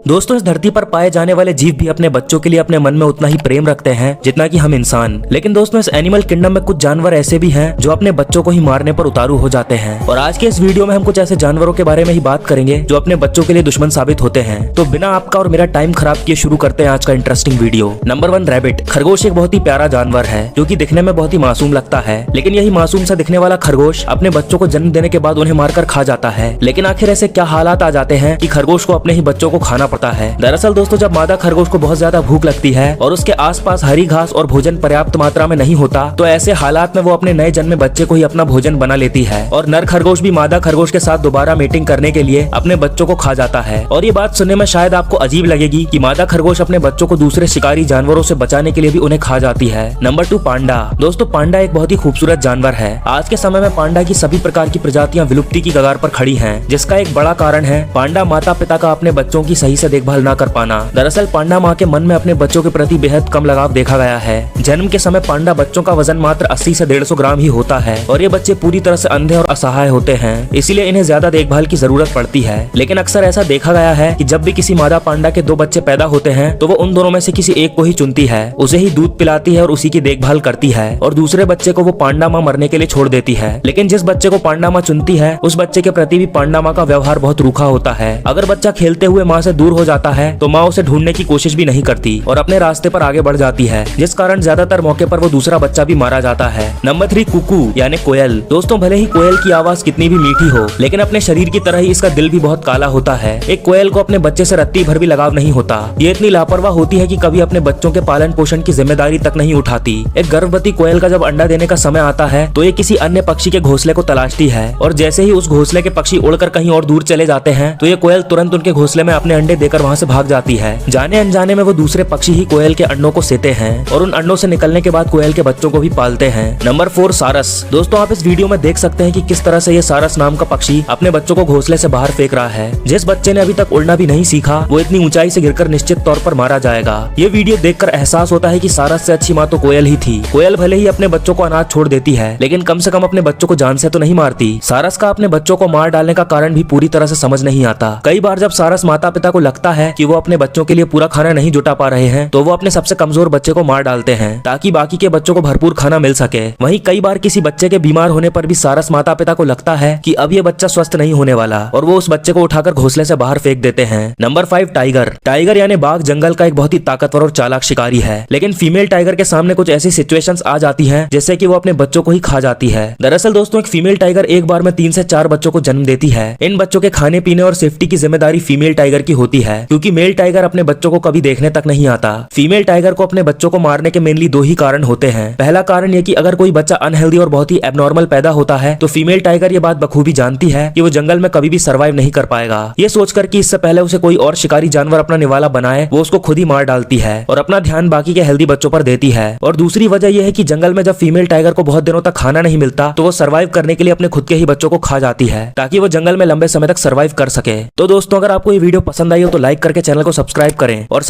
दोस्तों, इस धरती पर पाए जाने वाले जीव भी अपने बच्चों के लिए अपने मन में उतना ही प्रेम रखते हैं जितना कि हम इंसान। लेकिन दोस्तों, इस एनिमल किंगडम में कुछ जानवर ऐसे भी हैं जो अपने बच्चों को ही मारने पर उतारू हो जाते हैं। और आज के इस वीडियो में हम कुछ ऐसे जानवरों के बारे में ही बात करेंगे जो अपने बच्चों के लिए दुश्मन साबित होते हैं। तो बिना आपका और मेरा टाइम खराब किए शुरू करते हैं आज का इंटरेस्टिंग वीडियो। Number 1, rabbit. खरगोश एक बहुत ही प्यारा जानवर है जो कि दिखने में बहुत ही मासूम लगता है, लेकिन यही मासूम सा दिखने वाला खरगोश अपने बच्चों को जन्म देने के बाद उन्हें मारकर खा जाता है। लेकिन आखिर ऐसे क्या हालात आ जाते हैं कि खरगोश को अपने ही बच्चों को खाना पड़ता है। दरअसल दोस्तों, जब मादा खरगोश को बहुत ज्यादा भूख लगती है और उसके आसपास हरी घास और भोजन पर्याप्त मात्रा में नहीं होता, तो ऐसे हालात में वो अपने नए जन्मे बच्चे को ही अपना भोजन बना लेती है। और नर खरगोश भी मादा खरगोश के साथ दोबारा मीटिंग करने के लिए अपने बच्चों को खा जाता है। और ये बात सुनने में शायद आपको अजीब लगेगी कि मादा खरगोश अपने बच्चों को दूसरे शिकारी जानवरों से बचाने के लिए भी उन्हें खा जाती है। नंबर 2, पांडा। दोस्तों, पांडा एक बहुत ही खूबसूरत जानवर है। आज के समय में पांडा की सभी प्रकार की प्रजातियां विलुप्ति की कगार पर खड़ी हैं, जिसका एक बड़ा कारण है पांडा माता पिता का अपने बच्चों की सही से देखभाल न कर पाना। दरअसल पांडा माँ के मन में अपने बच्चों के प्रति बेहद कम लगाव देखा गया है। जन्म के समय पांडा बच्चों का वजन मात्र 80 से 150 ग्राम ही होता है और ये बच्चे पूरी तरह से अंधे और असहाय होते हैं, इसीलिए इन्हें ज्यादा देखभाल की जरूरत पड़ती है। लेकिन अक्सर ऐसा देखा गया है कि जब भी किसी मादा पांडा के 2 बच्चे पैदा होते हैं तो वो उन दोनों में से किसी एक को ही चुनती है, उसे ही दूध पिलाती है और उसी की देखभाल करती है, और दूसरे बच्चे को वो पांडा माँ मरने के लिए छोड़ देती है। लेकिन जिस बच्चे को पांडा माँ चुनती है उस बच्चे के प्रति भी पांडा माँ का व्यवहार बहुत रूखा होता है। अगर बच्चा खेलते हुए माँ से दूर हो जाता है तो माँ उसे ढूंढने की कोशिश भी नहीं करती और अपने रास्ते पर आगे बढ़ जाती है, जिस कारण ज्यादातर मौके पर वो दूसरा बच्चा भी मारा जाता है। नंबर 3, कुकू यानी कोयल। दोस्तों, भले ही कोयल की आवाज कितनी भी मीठी हो, लेकिन अपने शरीर की तरह ही इसका दिल भी बहुत काला होता है। एक कोयल को अपने बच्चे से रत्ती भर भी लगाव नहीं होता। ये इतनी लापरवाह होती है कि कभी अपने बच्चों के पालन पोषण की जिम्मेदारी तक नहीं उठाती। एक गर्भवती कोयल का जब अंडा देने का समय आता है तो ये किसी अन्य पक्षी के घोंसले को तलाशती है, और जैसे ही उस घोंसले के पक्षी उड़कर कहीं और दूर चले जाते हैं तो ये कोयल तुरंत उनके घोंसले में अपने अंडे देकर वहाँ से भाग जाती है। जाने अनजाने में वो दूसरे पक्षी ही कोयल के अंडों को सेते हैं और उन अंडों से निकलने के बाद कोयल के बच्चों को भी पालते हैं। नंबर 4, सारस। दोस्तों, आप इस वीडियो में देख सकते हैं कि किस तरह से ये सारस नाम का पक्षी अपने बच्चों को घोंसले से बाहर फेंक रहा है। जिस बच्चे ने अभी तक उड़ना भी नहीं सीखा वो इतनी ऊंचाई से गिरकर निश्चित तौर पर मारा जाएगा। ये वीडियो देखकर एहसास होता है कि सारस से अच्छी माँ तो कोयल ही थी। कोयल भले ही अपने बच्चों को अनाथ छोड़ देती है, लेकिन कम से कम अपने बच्चों को जान से तो नहीं मारती। सारस का अपने बच्चों को मार डालने का कारण भी पूरी तरह से समझ नहीं आता। कई बार जब सारस माता पिता को लगता है कि वो अपने बच्चों के लिए पूरा खाना नहीं जुटा पा रहे हैं तो वो अपने सबसे कमजोर बच्चे को मार डालते हैं ताकि बाकी के बच्चों को भरपूर खाना मिल सके। वहीं कई बार किसी बच्चे के बीमार होने पर भी सारस माता पिता को लगता है कि अब ये बच्चा स्वस्थ नहीं होने वाला और वो उस बच्चे को उठाकर घोंसले से बाहर फेंक देते हैं। Number 5, tiger. टाइगर यानी बाघ जंगल का एक बहुत ही ताकतवर और चालाक शिकारी है, लेकिन फीमेल टाइगर के सामने कुछ ऐसी सिचुएशंस आ जाती हैं जैसे कि वो अपने बच्चों को ही खा जाती है। दरअसल दोस्तों, एक फीमेल टाइगर एक बार में 3 से 4 बच्चों को जन्म देती है। इन बच्चों के खाने पीने और सेफ्टी की जिम्मेदारी फीमेल टाइगर की होती है, क्योंकि मेल टाइगर अपने बच्चों को कभी देखने तक नहीं आता। फीमेल टाइगर को अपने बच्चों को मारने के मेनली 2 ही कारण होते हैं। पहला कारण ये कि अगर कोई बच्चा अनहेल्दी और बहुत ही एबनॉर्मल पैदा होता है तो फीमेल टाइगर ये बात बखूबी जानती है कि वो जंगल में कभी भी सर्वाइव नहीं कर पाएगा। ये सोचकर कि इससे पहले उसे कोई और शिकारी जानवर अपना निवाला बनाए, वो उसको खुद ही मार डालती है और अपना ध्यान बाकी के हेल्दी बच्चों पर देती है। और दूसरी वजह यह है कि जंगल में जब फीमेल टाइगर को बहुत दिनों तक खाना नहीं मिलता तो वो सर्वाइव करने के लिए अपने खुद के ही बच्चों को खा जाती है ताकि वो जंगल में लंबे समय तक सर्वाइव कर सके। तो दोस्तों, अगर आपको ये वीडियो पसंद आई हो तो लाइक करके चैनल को सब्सक्राइब करें और